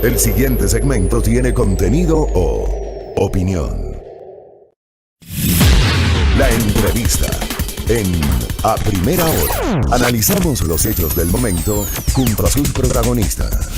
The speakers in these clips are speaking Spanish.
El siguiente segmento tiene contenido o opinión. La entrevista en A Primera Hora. Analizamos los hechos del momento junto a sus protagonistas.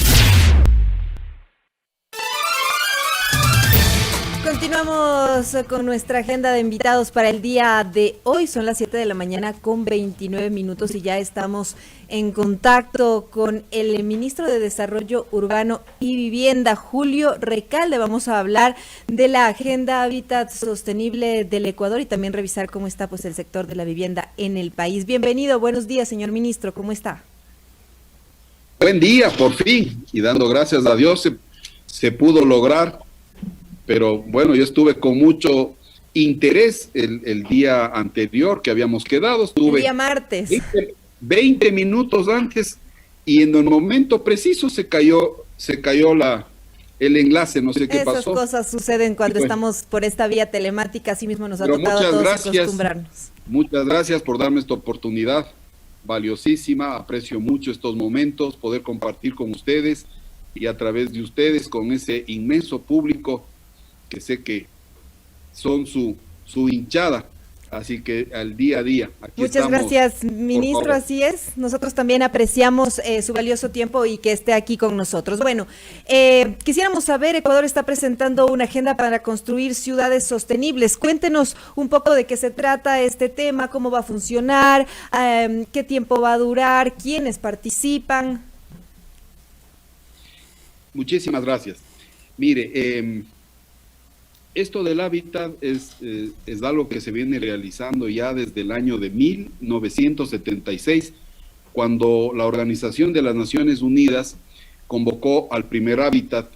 Continuamos con nuestra agenda de invitados para el día de hoy. Son las 7 de la mañana con 29 minutos y ya estamos en contacto con el ministro de Desarrollo Urbano y Vivienda, Julio Recalde. Vamos a hablar de la Agenda Hábitat Sostenible del Ecuador y también revisar cómo está el sector de la vivienda en el país. Bienvenido, buenos días, señor ministro, ¿cómo está? Buen día, por fin, y dando gracias a Dios se pudo lograr. Pero bueno, yo estuve con mucho interés el día anterior que habíamos quedado. Estuve el día martes. 20 minutos antes y en el momento preciso se cayó el enlace, no sé qué pasó. Esas cosas suceden cuando estamos por esta vía telemática, así mismo nos ha tocado a todos acostumbrarnos. Muchas gracias por darme esta oportunidad valiosísima, aprecio mucho estos momentos, poder compartir con ustedes y a través de ustedes con ese inmenso público que sé que son su hinchada, así que al día a día. Muchas gracias, ministro, así es. Nosotros también apreciamos su valioso tiempo y que esté aquí con nosotros. Bueno, quisiéramos saber, Ecuador está presentando una agenda para construir ciudades sostenibles. Cuéntenos un poco de qué se trata este tema, cómo va a funcionar, qué tiempo va a durar, quiénes participan. Muchísimas gracias. Mire, esto del hábitat es algo que se viene realizando ya desde el año de 1976, cuando la Organización de las Naciones Unidas convocó al primer hábitat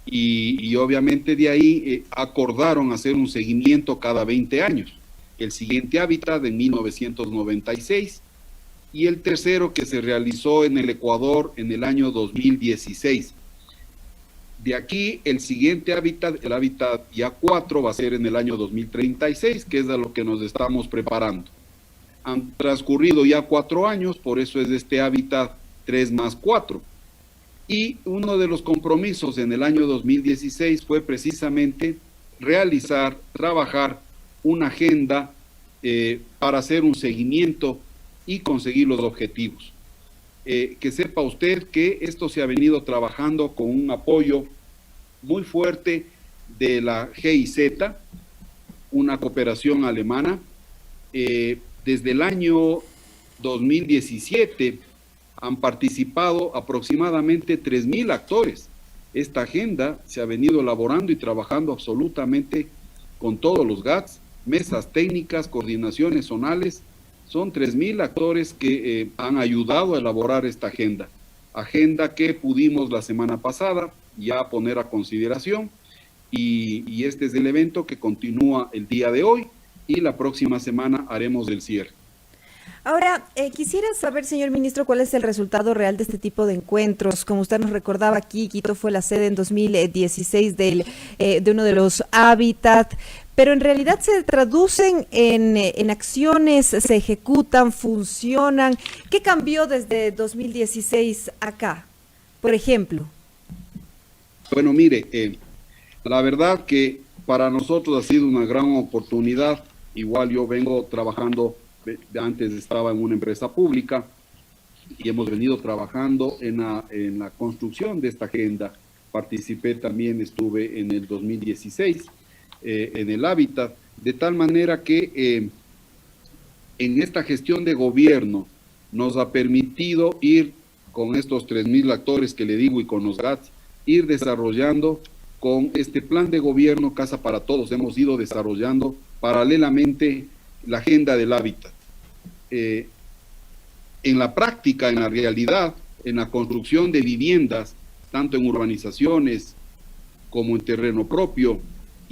y obviamente de ahí acordaron hacer un seguimiento cada 20 años. El siguiente hábitat en 1996 y el tercero que se realizó en el Ecuador en el año 2016. De aquí, el siguiente hábitat, el hábitat ya 4, va a ser en el año 2036, que es a lo que nos estamos preparando. Han transcurrido ya 4 años, por eso es este hábitat 3+4. Y uno de los compromisos en el año 2016 fue precisamente trabajar una agenda para hacer un seguimiento y conseguir los objetivos. Que sepa usted que esto se ha venido trabajando con un apoyo muy fuerte de la GIZ, una cooperación alemana. Desde el año 2017 han participado aproximadamente 3.000 actores. Esta agenda se ha venido elaborando y trabajando absolutamente con todos los GATS, mesas técnicas, coordinaciones zonales. Son 3.000 actores que han ayudado a elaborar esta agenda que pudimos la semana pasada ya poner a consideración y este es el evento que continúa el día de hoy y la próxima semana haremos el cierre. Ahora, quisiera saber, señor ministro, cuál es el resultado real de este tipo de encuentros. Como usted nos recordaba aquí, Quito fue la sede en 2016 de uno de los hábitat, pero en realidad se traducen en acciones, se ejecutan, funcionan. ¿Qué cambió desde 2016 acá, por ejemplo? Bueno, mire, la verdad que para nosotros ha sido una gran oportunidad. Igual yo vengo trabajando, antes estaba en una empresa pública y hemos venido trabajando en la construcción de esta agenda. Participé también, estuve en el 2016 en el hábitat, de tal manera que en esta gestión de gobierno nos ha permitido ir con estos 3.000 actores que le digo y con los GATS, ir desarrollando con este plan de gobierno Casa para Todos. Hemos ido desarrollando paralelamente la agenda del hábitat. En la práctica, en la realidad, en la construcción de viviendas, tanto en urbanizaciones como en terreno propio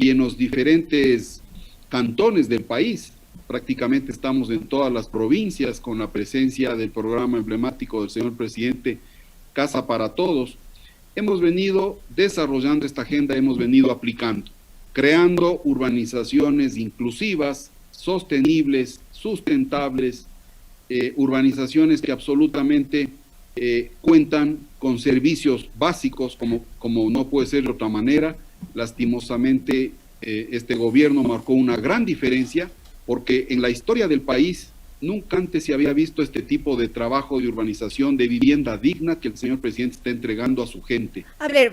y en los diferentes cantones del país, prácticamente estamos en todas las provincias con la presencia del programa emblemático del señor presidente Casa para Todos. Hemos venido desarrollando esta agenda, hemos venido aplicando, creando urbanizaciones inclusivas, sostenibles, sustentables, urbanizaciones que absolutamente cuentan con servicios básicos como no puede ser de otra manera. Lastimosamente, este gobierno marcó una gran diferencia porque en la historia del país nunca antes se había visto este tipo de trabajo de urbanización, de vivienda digna que el señor presidente está entregando a su gente. A ver,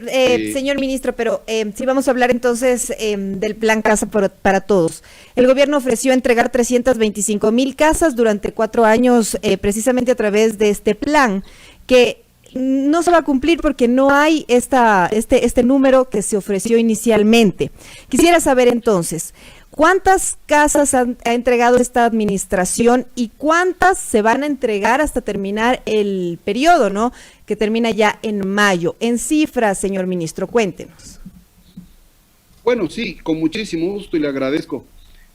señor ministro, pero si vamos a hablar entonces del plan Casa para Todos. El gobierno ofreció entregar 325,000 casas durante 4 años, precisamente a través de este plan, que no se va a cumplir porque no hay este número que se ofreció inicialmente. Quisiera saber entonces, ¿cuántas casas ha entregado esta administración y cuántas se van a entregar hasta terminar el periodo, ¿no? Que termina ya en mayo. En cifras, señor ministro, cuéntenos. Bueno, sí, con muchísimo gusto y le agradezco.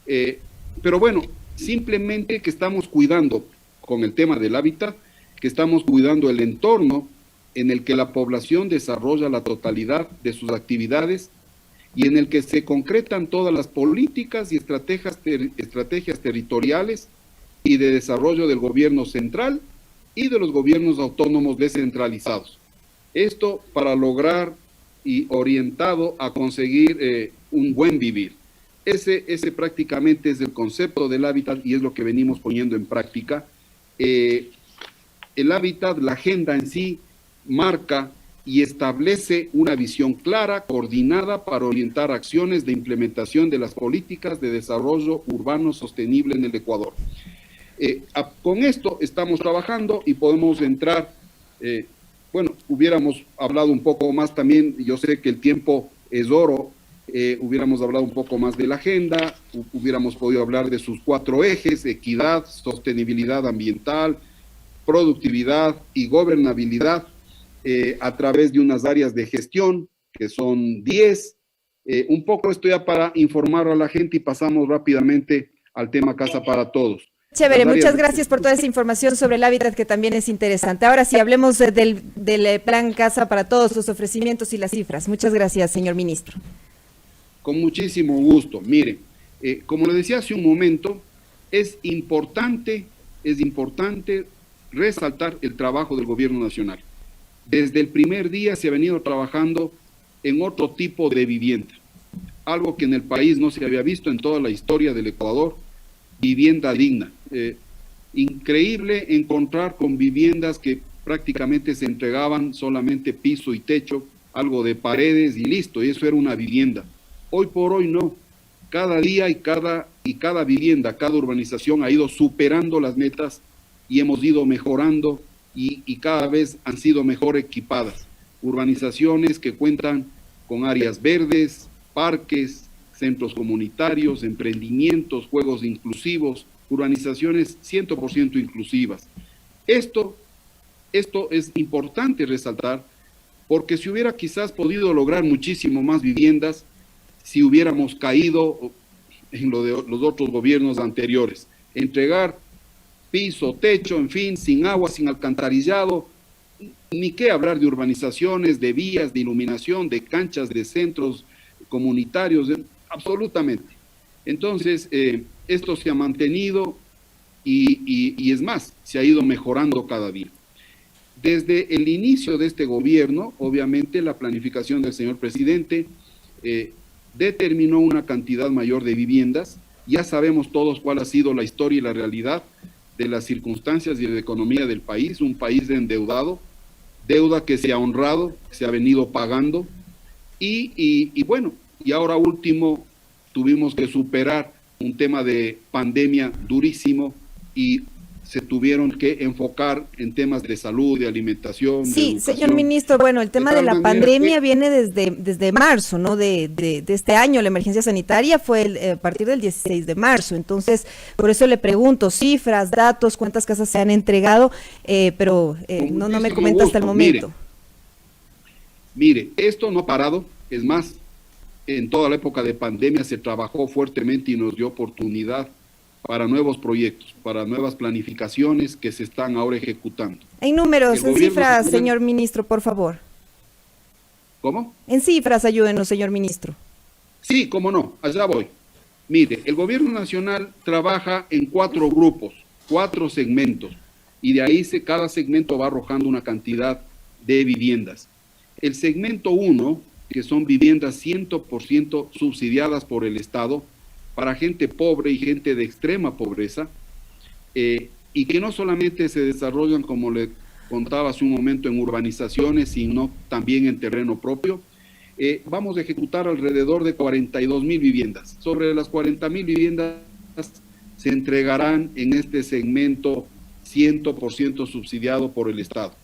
Pero bueno, simplemente que estamos cuidando con el tema del hábitat, que estamos cuidando el entorno en el que la población desarrolla la totalidad de sus actividades y en el que se concretan todas las políticas y estrategias territoriales y de desarrollo del gobierno central y de los gobiernos autónomos descentralizados. Esto para lograr y orientado a conseguir un buen vivir. Ese prácticamente es el concepto del hábitat y es lo que venimos poniendo en práctica. El hábitat, la agenda en sí, marca y establece una visión clara, coordinada para orientar acciones de implementación de las políticas de desarrollo urbano sostenible en el Ecuador. Con esto estamos trabajando y podemos entrar, bueno, hubiéramos hablado un poco más también, yo sé que el tiempo es oro, hubiéramos hablado un poco más de la agenda, hubiéramos podido hablar de sus 4 ejes: equidad, sostenibilidad ambiental, productividad y gobernabilidad, a través de unas áreas de gestión, que son 10. Un poco esto ya para informar a la gente y pasamos rápidamente al tema Casa para Todos. Chévere, muchas gracias por toda esa información sobre el hábitat que también es interesante. Ahora sí, hablemos del plan Casa para Todos, los ofrecimientos y las cifras. Muchas gracias, señor ministro. Con muchísimo gusto. Mire, como le decía hace un momento, es importante resaltar el trabajo del gobierno nacional. Desde el primer día se ha venido trabajando en otro tipo de vivienda, algo que en el país no se había visto en toda la historia del Ecuador: vivienda digna. Increíble encontrar con viviendas que prácticamente se entregaban solamente piso y techo, algo de paredes y listo, y eso era una vivienda. Hoy por hoy no. Cada día y cada vivienda, cada urbanización ha ido superando las metas y hemos ido mejorando y cada vez han sido mejor equipadas. Urbanizaciones que cuentan con áreas verdes, parques, centros comunitarios, emprendimientos, juegos inclusivos, urbanizaciones 100% inclusivas. Esto es importante resaltar porque se hubiera quizás podido lograr muchísimo más viviendas si hubiéramos caído en lo de los otros gobiernos anteriores. Entregar piso, techo, en fin, sin agua, sin alcantarillado, ni qué hablar de urbanizaciones, de vías, de iluminación, de canchas, de centros comunitarios, absolutamente. Entonces, esto se ha mantenido y es más, se ha ido mejorando cada día. Desde el inicio de este gobierno, obviamente la planificación del señor presidente determinó una cantidad mayor de viviendas. Ya sabemos todos cuál ha sido la historia y la realidad de las circunstancias y de la economía del país, un país endeudado, deuda que se ha honrado, se ha venido pagando, y bueno, y ahora último tuvimos que superar un tema de pandemia durísimo y se tuvieron que enfocar en temas de salud, de alimentación. Sí, de señor ministro, bueno, el tema de la pandemia viene desde marzo, ¿no? De este año. La emergencia sanitaria fue a partir del 16 de marzo. Entonces, por eso le pregunto, cifras, datos, cuántas casas se han entregado, pero no me comenta hasta el momento. Mire, esto no ha parado, es más, en toda la época de pandemia se trabajó fuertemente y nos dio oportunidad para nuevos proyectos, para nuevas planificaciones que se están ahora ejecutando. En números, en cifras, señor ministro, por favor. ¿Cómo? En cifras, ayúdenos, señor ministro. Sí, cómo no, allá voy. Mire, el gobierno nacional trabaja en 4 grupos, 4 segmentos. y de ahí cada segmento va arrojando una cantidad de viviendas. El segmento 1, que son viviendas 100% subsidiadas por el Estado para gente pobre y gente de extrema pobreza, y que no solamente se desarrollan, como le contaba hace un momento, en urbanizaciones, sino también en terreno propio. Vamos a ejecutar alrededor de 42,000 viviendas. Sobre las 40,000 viviendas se entregarán en este segmento 100% subsidiado por el Estado.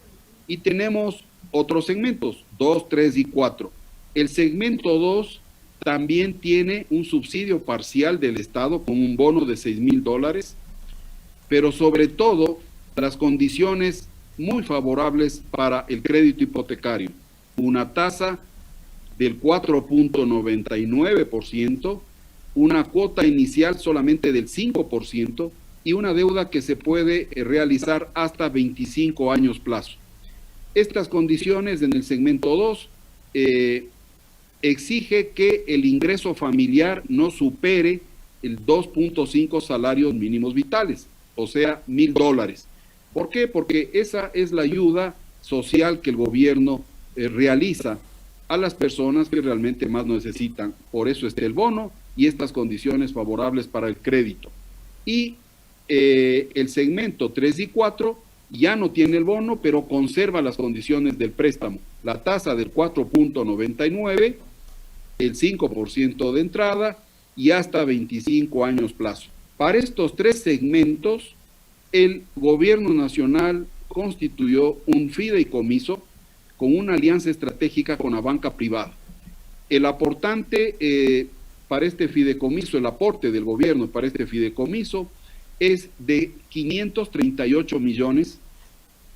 Y tenemos otros segmentos, 2, 3 y 4. El segmento 2 también tiene un subsidio parcial del Estado con un bono de $6,000, pero sobre todo las condiciones muy favorables para el crédito hipotecario. Una tasa del 4.99%, una cuota inicial solamente del 5% y una deuda que se puede realizar hasta 25 años plazo. Estas condiciones en el segmento 2 exige que el ingreso familiar no supere el 2.5 salarios mínimos vitales, o sea, $1,000. ¿Por qué? Porque esa es la ayuda social que el gobierno realiza a las personas que realmente más necesitan. Por eso está el bono y estas condiciones favorables para el crédito. Y el segmento 3 y 4 ya no tiene el bono, pero conserva las condiciones del préstamo. La tasa del 4.99, el 5% de entrada y hasta 25 años plazo. Para estos tres segmentos, el gobierno nacional constituyó un fideicomiso con una alianza estratégica con la banca privada. El aportante para este fideicomiso, el aporte del gobierno para este fideicomiso es de 538 millones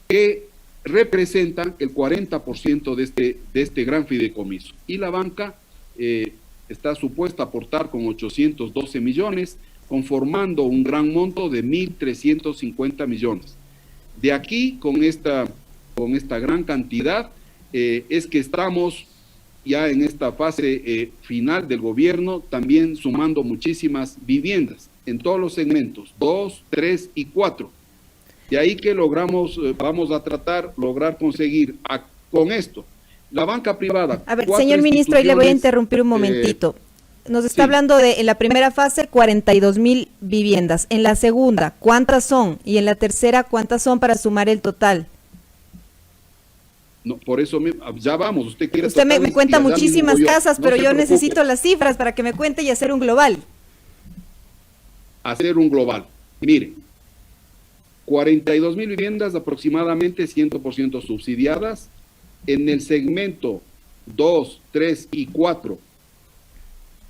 que representan el 40% de este gran fideicomiso. Y la banca está supuesta a aportar con 812 millones, conformando un gran monto de 1.350 millones. De aquí, con esta gran cantidad, es que estamos ya en esta fase final del gobierno, también sumando muchísimas viviendas en todos los segmentos, 2, 3 y 4. De ahí que vamos a lograr conseguir con esto, la banca privada. A ver, señor ministro, ahí le voy a interrumpir un momentito. Nos está hablando de, en la primera fase, 42,000 viviendas. En la segunda, ¿cuántas son? Y en la tercera, ¿cuántas son para sumar el total? No, por eso ya vamos. Usted me cuenta muchísimas casas, pero yo necesito las cifras para que me cuente y hacer un global. Hacer un global. Mire, 42,000 viviendas aproximadamente 100% subsidiadas. En el segmento 2, 3 y 4,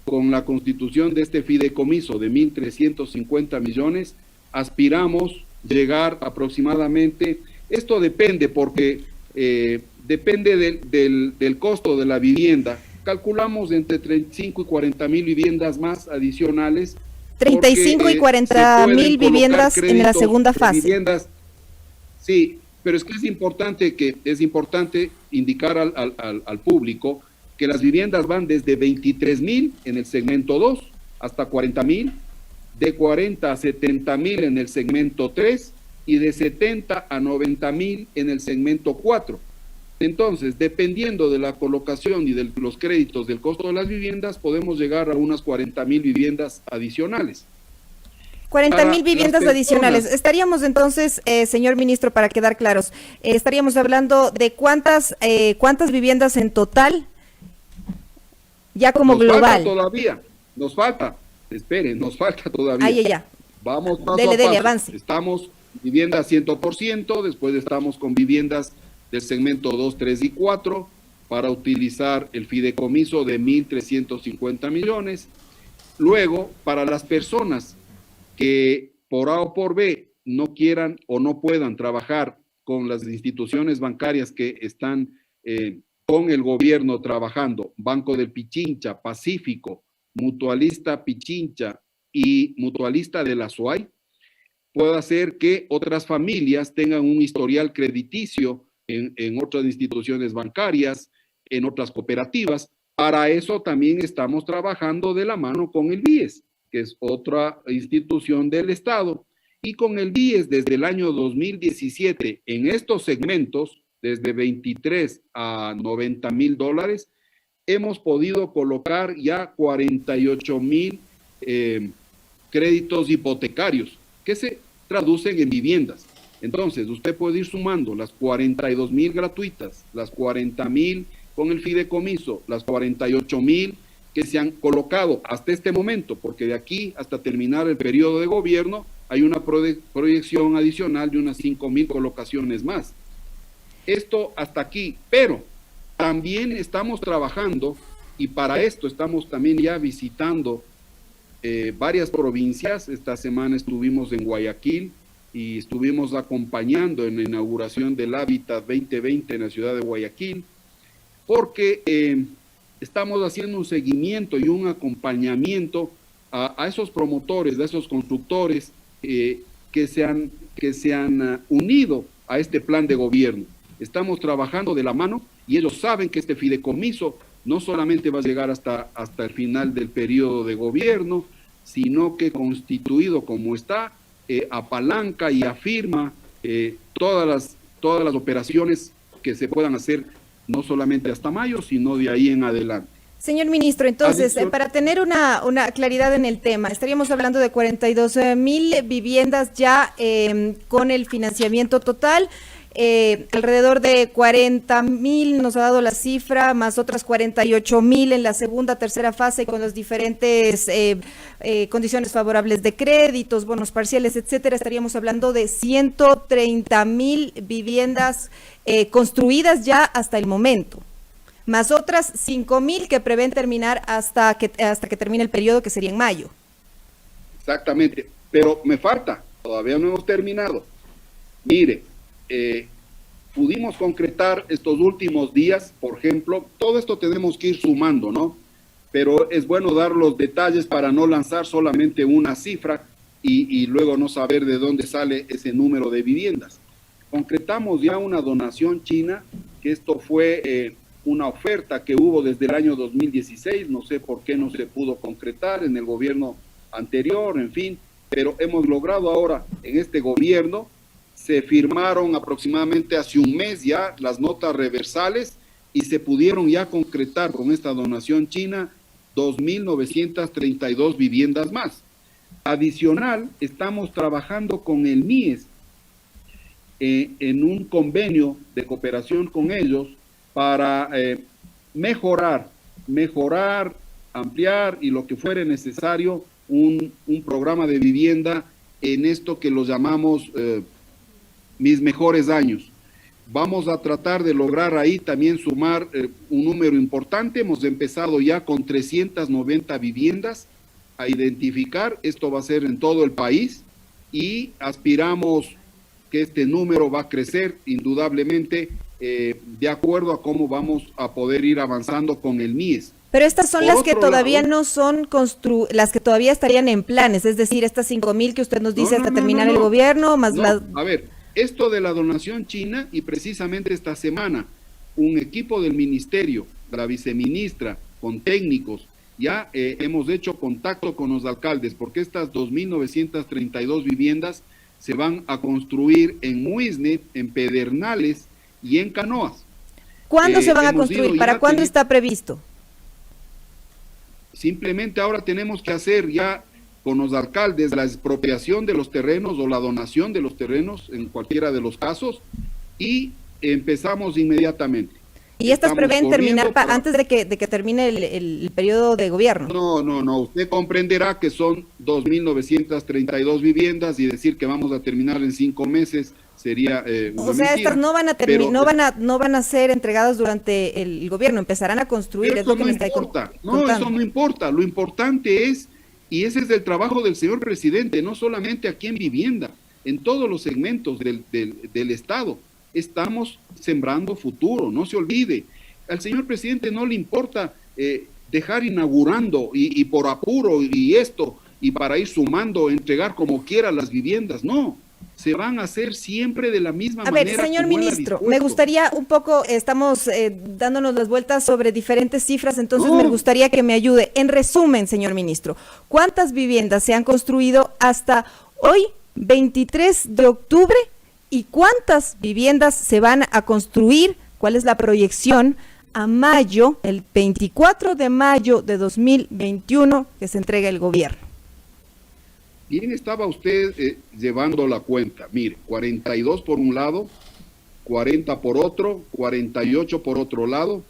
con la constitución de este fideicomiso de 1.350 millones, aspiramos llegar aproximadamente, esto depende porque depende del costo de la vivienda, calculamos entre 35 y 40,000 viviendas más adicionales. 35 y 40,000 viviendas en la segunda fase. Sí, pero es que es importante indicar al público que las viviendas van desde 23,000 en el segmento 2 hasta 40,000, de 40 a 70,000 en el segmento 3 y de 70 a 90,000 en el segmento 4. Entonces, dependiendo de la colocación y de los créditos del costo de las viviendas, podemos llegar a unas 40,000 viviendas adicionales. 40,000 viviendas adicionales. Estaríamos entonces, señor ministro, para quedar claros, estaríamos hablando de cuántas viviendas en total, ya como global. Falta todavía, nos falta todavía. Ahí ya. Vamos paso a paso. Avance. Estamos viviendas 100%, después estamos con viviendas del segmento 2, 3 y 4 para utilizar el fideicomiso de 1.350 millones. Luego, para las personas que por A o por B no quieran o no puedan trabajar con las instituciones bancarias que están con el gobierno trabajando, Banco del Pichincha, Pacífico, Mutualista Pichincha y Mutualista de la SUAY, puede hacer que otras familias tengan un historial crediticio en otras instituciones bancarias, en otras cooperativas. Para eso también estamos trabajando de la mano con el BIES, que es otra institución del Estado, Y con el BIES desde el año 2017, en estos segmentos, desde 23 a $90,000, hemos podido colocar ya 48,000 créditos hipotecarios que se traducen en viviendas. Entonces, usted puede ir sumando las 42,000 gratuitas, las 40,000 con el fideicomiso, las 48,000 que se han colocado hasta este momento, porque de aquí hasta terminar el periodo de gobierno hay una proyección adicional de unas 5,000 colocaciones más. Esto hasta aquí, pero también estamos trabajando, y para esto estamos también ya visitando varias provincias. Esta semana estuvimos en Guayaquil y estuvimos acompañando en la inauguración del Hábitat 2020 en la ciudad de Guayaquil, porque estamos haciendo un seguimiento y un acompañamiento a esos promotores, a esos constructores que se han unido a este plan de gobierno. Estamos trabajando de la mano y ellos saben que este fideicomiso no solamente va a llegar hasta el final del periodo de gobierno, sino que constituido como está, apalanca y afirma todas las operaciones que se puedan hacer, no solamente hasta mayo, sino de ahí en adelante. Señor ministro, entonces, para tener una claridad en el tema, estaríamos hablando de 42,000 viviendas ya con el financiamiento total. Alrededor de 40,000 nos ha dado la cifra, más otras 48,000 en la segunda, tercera fase con las diferentes condiciones favorables de créditos, bonos parciales, etcétera. Estaríamos hablando de 130,000 viviendas construidas ya hasta el momento, más otras 5,000 que prevén terminar hasta que termine el periodo, que sería en mayo. Exactamente, pero me falta, todavía no hemos terminado. Mire, pudimos concretar estos últimos días, por ejemplo, todo esto tenemos que ir sumando, ¿no? Pero es bueno dar los detalles para no lanzar solamente una cifra y luego no saber de dónde sale ese número de viviendas. Concretamos ya una donación china, que esto fue una oferta que hubo desde el año 2016, no sé por qué no se pudo concretar en el gobierno anterior, en fin, pero hemos logrado ahora en este gobierno. Se firmaron aproximadamente hace un mes ya las notas reversales y se pudieron ya concretar con esta donación china 2,932 viviendas más. Adicional, estamos trabajando con el MIES en un convenio de cooperación con ellos para mejorar, ampliar y lo que fuere necesario un programa de vivienda en esto que lo llamamos mis mejores años. Vamos a tratar de lograr ahí también sumar un número importante. Hemos empezado ya con 390 viviendas a identificar. Esto va a ser en todo el país y aspiramos que este número va a crecer indudablemente de acuerdo a cómo vamos a poder ir avanzando con el MIES. Pero estas son las que todavía no son las que todavía estarían en planes, es decir, estas 5,000 que usted nos dice hasta terminar el gobierno, más las... A ver, esto de la donación china, y precisamente esta semana un equipo del ministerio, la viceministra, con técnicos, ya hemos hecho contacto con los alcaldes, porque estas 2,932 viviendas se van a construir en Muisne, en Pedernales y en Canoas. ¿Cuándo se van a construir? ¿Para cuándo está previsto? Simplemente ahora tenemos que hacer ya con los alcaldes la expropiación de los terrenos o la donación de los terrenos en cualquiera de los casos y empezamos inmediatamente. ¿Y estas prevén terminar antes de que termine el periodo de gobierno? No, usted comprenderá que son 2,932 viviendas y decir que vamos a terminar en 5 meses sería una mentira. Estas no van a no van a ser entregadas durante el gobierno, empezarán a construir. Eso no importa, eso no importa, lo importante es, y ese es el trabajo del señor presidente, no solamente aquí en vivienda, en todos los segmentos del Estado. Estamos sembrando futuro, no se olvide. Al señor presidente no le importa dejar inaugurando y por apuro y esto, y para ir sumando, entregar como quiera las viviendas, no. Se van a hacer siempre de la misma manera. A ver, señor ministro, me gustaría un poco, estamos dándonos las vueltas sobre diferentes cifras, entonces me gustaría que me ayude. En resumen, señor ministro, ¿cuántas viviendas se han construido hasta hoy 23 de octubre y cuántas viviendas se van a construir, cuál es la proyección a mayo, el 24 de mayo de 2021 que se entrega el gobierno. Bien, estaba usted llevando la cuenta. Mire, 42 por un lado, 40 por otro, 48 por otro lado.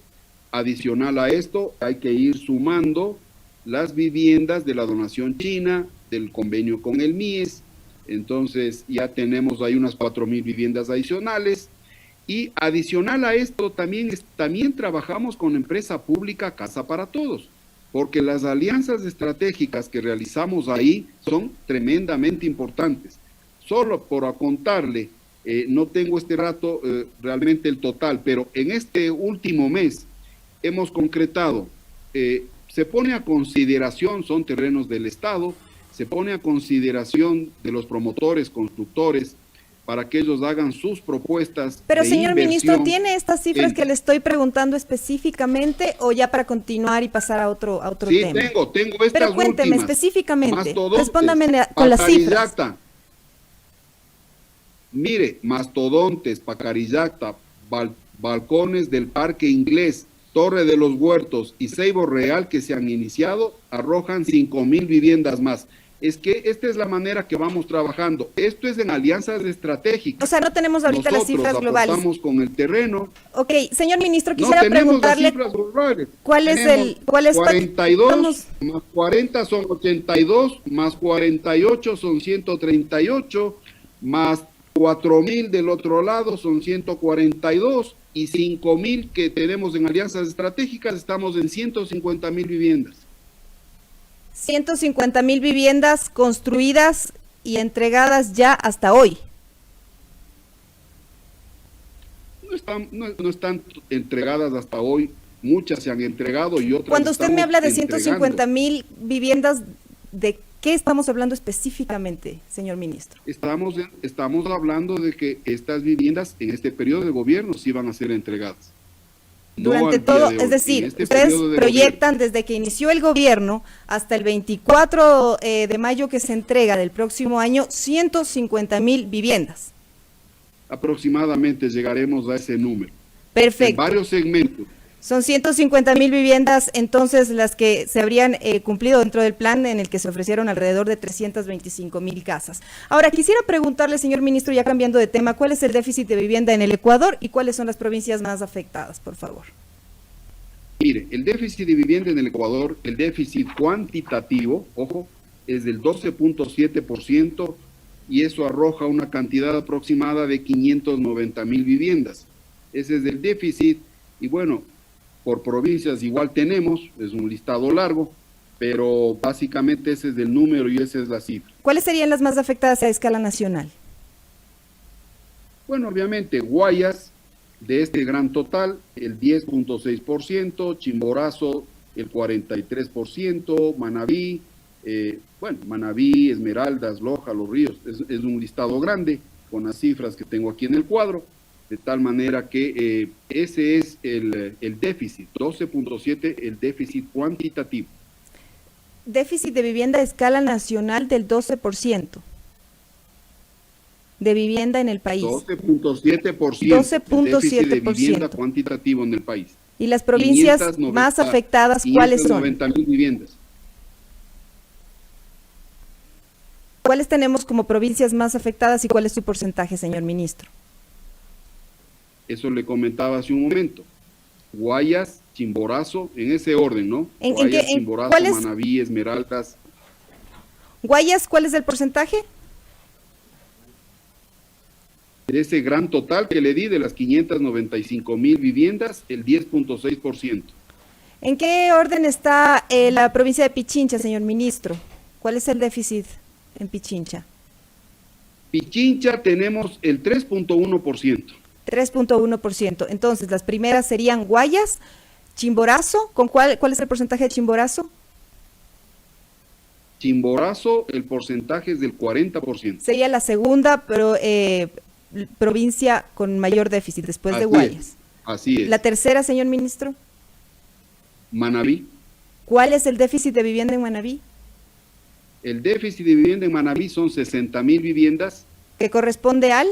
Adicional a esto, hay que ir sumando las viviendas de la donación china, del convenio con el MIES. Entonces ya tenemos ahí unas 4,000 viviendas adicionales. Y adicional a esto, también trabajamos con empresa pública Casa para Todos, porque las alianzas estratégicas que realizamos ahí son tremendamente importantes. Solo por contarle, no tengo este rato realmente el total, pero en este último mes hemos concretado, se pone a consideración, son terrenos del Estado, se pone a consideración de los promotores, constructores, para que ellos hagan sus propuestas. Pero de señor ministro, ¿tiene estas cifras en... que le estoy preguntando específicamente o ya para continuar y pasar a otro sí, tema? Sí, tengo estas. Pero cuénteme últimas, específicamente, respóndame con las cifras. Mire, mastodontes, Pacariyacta, balcones del Parque Inglés, Torre de los Huertos y Ceibo Real que se han iniciado, arrojan 5,000 viviendas más. Es que esta es la manera que vamos trabajando. Esto es en alianzas estratégicas. O sea, no tenemos ahorita las cifras globales. Nosotros con el terreno. Ok, señor ministro, quisiera preguntarle cuál es 42 más 40 son 82, más 48 son 138, más 4,000 del otro lado son 142 y 5,000 que tenemos en alianzas estratégicas, estamos en 150,000 viviendas. 150,000 viviendas construidas y entregadas ya hasta hoy. No están entregadas hasta hoy, muchas se han entregado y otras. Cuando usted me habla de 150,000 viviendas, ¿de qué estamos hablando específicamente, señor ministro? Estamos hablando de que estas viviendas en este periodo de gobierno sí van a ser entregadas. Durante todo, es decir, ustedes proyectan desde que inició el gobierno hasta el 24 de mayo que se entrega del próximo año 150,000 viviendas. Aproximadamente llegaremos a ese número. Perfecto. En varios segmentos. Son 150,000 viviendas, entonces las que se habrían cumplido dentro del plan en el que se ofrecieron alrededor de 325,000 casas. Ahora, quisiera preguntarle, señor ministro, ya cambiando de tema, ¿cuál es el déficit de vivienda en el Ecuador y cuáles son las provincias más afectadas, por favor? Mire, el déficit de vivienda en el Ecuador, el déficit cuantitativo, ojo, es del 12.7% y eso arroja una cantidad aproximada de 590,000 viviendas. Ese es el déficit y bueno, por provincias igual tenemos, es un listado largo, pero básicamente ese es el número y esa es la cifra. ¿Cuáles serían las más afectadas a escala nacional? Bueno, obviamente Guayas, de este gran total, el 10.6%, Chimborazo, el 43%, Manabí, Manabí, Esmeraldas, Loja, Los Ríos, es un listado grande con las cifras que tengo aquí en el cuadro. De tal manera que ese es el déficit, 12.7, el déficit cuantitativo. Déficit de vivienda a escala nacional del 12% de vivienda en el país. 12.7%. 12.7%. Déficit de vivienda cuantitativo en el país. ¿Y las provincias más afectadas cuáles son? 590,000 viviendas. ¿Cuáles tenemos como provincias más afectadas y cuál es su porcentaje, señor ministro? Eso le comentaba hace un momento. Guayas, Chimborazo, en ese orden, ¿no? Guayas, Chimborazo, Manabí, Esmeraldas. Guayas, ¿cuál es el porcentaje? De ese gran total que le di de las 595,000 viviendas, el 10.6%. ¿En qué orden está la provincia de Pichincha, señor ministro? ¿Cuál es el déficit en Pichincha? Pichincha tenemos el 3.1%. 3.1%. Entonces, las primeras serían Guayas, Chimborazo. ¿Cuál es el porcentaje de Chimborazo? Chimborazo, el porcentaje es del 40%. Sería la segunda provincia con mayor déficit después de Guayas. Así es. La tercera, señor ministro. Manabí. ¿Cuál es el déficit de vivienda en Manabí? El déficit de vivienda en Manabí son 60.000 viviendas. ¿Que corresponde al?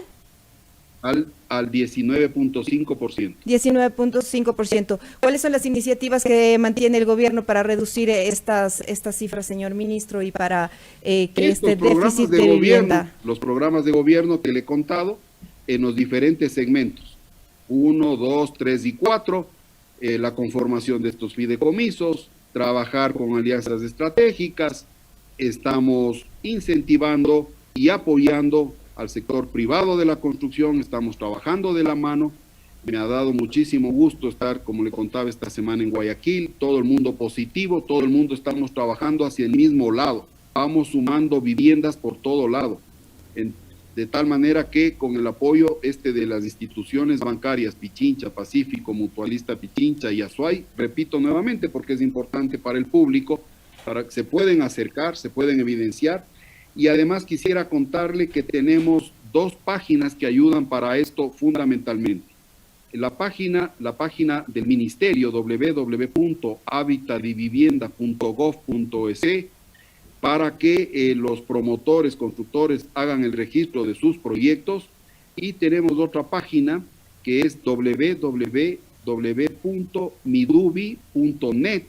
Al 19.5%. 19.5%. ¿Cuáles son las iniciativas que mantiene el gobierno para reducir estas cifras, señor ministro, y para que este déficit de vivienda? Los programas de gobierno que le he contado en los diferentes segmentos, 1, 2, 3 y 4, la conformación de estos fideicomisos, trabajar con alianzas estratégicas, estamos incentivando y apoyando al sector privado de la construcción, estamos trabajando de la mano. Me ha dado muchísimo gusto estar, como le contaba, esta semana en Guayaquil, todo el mundo positivo, todo el mundo estamos trabajando hacia el mismo lado, vamos sumando viviendas por todo lado, de tal manera que con el apoyo de las instituciones bancarias, Pichincha, Pacífico, Mutualista Pichincha y Azuay, repito nuevamente porque es importante para el público, para que se pueden acercar, se pueden evidenciar. Y además quisiera contarle que tenemos 2 páginas que ayudan para esto fundamentalmente. La página del ministerio, www.habitadivivienda.gov.es, para que los promotores, constructores hagan el registro de sus proyectos. Y tenemos otra página que es www.midubi.net,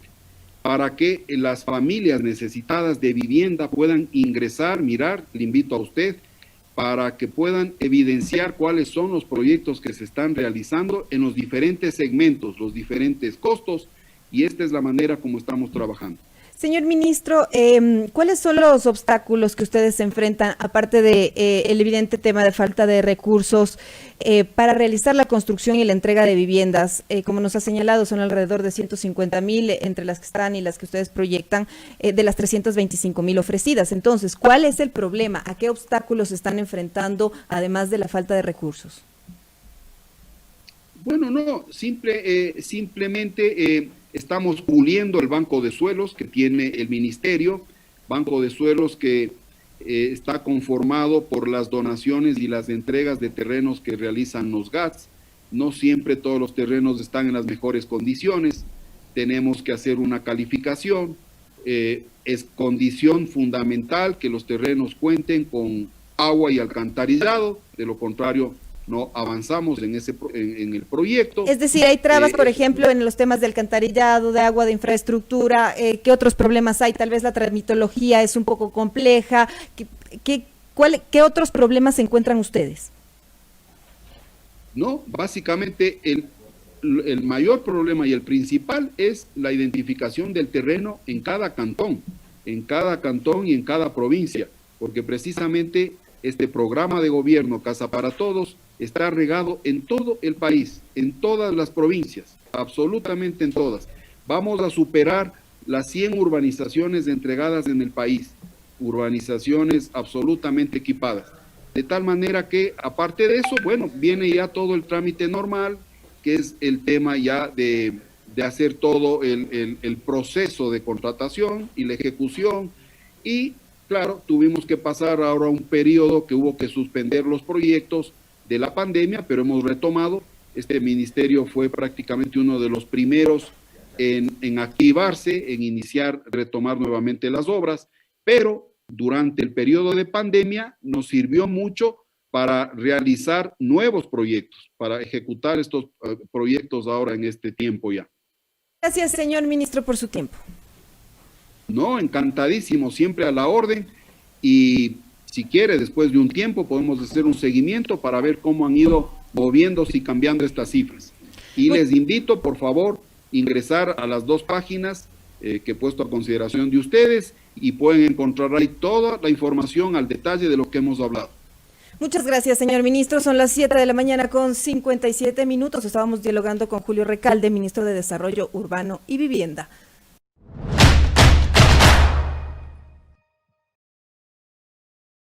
para que las familias necesitadas de vivienda puedan ingresar, mirar, le invito a usted, para que puedan evidenciar cuáles son los proyectos que se están realizando en los diferentes segmentos, los diferentes costos, y esta es la manera como estamos trabajando. Señor ministro, ¿cuáles son los obstáculos que ustedes se enfrentan, aparte de el evidente tema de falta de recursos, para realizar la construcción y la entrega de viviendas? Como nos ha señalado, son alrededor de 150.000 entre las que están y las que ustedes proyectan, de las 325.000 ofrecidas. Entonces, ¿cuál es el problema? ¿A qué obstáculos se están enfrentando, además de la falta de recursos? Bueno, no, simplemente estamos puliendo el banco de suelos que tiene el ministerio, banco de suelos que está conformado por las donaciones y las entregas de terrenos que realizan los GATS. No siempre todos los terrenos están en las mejores condiciones, tenemos que hacer una calificación, es condición fundamental que los terrenos cuenten con agua y alcantarillado, de lo contrario no avanzamos en el proyecto. Es decir, hay trabas, por ejemplo, en los temas de alcantarillado, de agua, de infraestructura. ¿Qué otros problemas hay? Tal vez la tramitología es un poco compleja. ¿Qué otros problemas se encuentran ustedes? No, básicamente el mayor problema y el principal es la identificación del terreno en cada cantón y en cada provincia, porque precisamente este programa de gobierno Casa para Todos está regado en todo el país, en todas las provincias, absolutamente en todas. Vamos a superar las 100 urbanizaciones entregadas en el país, urbanizaciones absolutamente equipadas. De tal manera que, aparte de eso, bueno, viene ya todo el trámite normal, que es el tema ya de hacer todo el proceso de contratación y la ejecución. Y, claro, tuvimos que pasar ahora un periodo que hubo que suspender los proyectos de la pandemia, pero hemos retomado. Este ministerio fue prácticamente uno de los primeros en activarse, en retomar nuevamente las obras, pero durante el periodo de pandemia nos sirvió mucho para realizar nuevos proyectos, para ejecutar estos proyectos ahora en este tiempo ya. Gracias, señor ministro, por su tiempo. No, encantadísimo, siempre a la orden, y si quiere, después de un tiempo podemos hacer un seguimiento para ver cómo han ido moviéndose y cambiando estas cifras. Y les invito, por favor, ingresar a las 2 páginas que he puesto a consideración de ustedes y pueden encontrar ahí toda la información al detalle de lo que hemos hablado. Muchas gracias, señor ministro. Son las 7 de la mañana con 57 minutos. Estábamos dialogando con Julio Recalde, ministro de Desarrollo Urbano y Vivienda.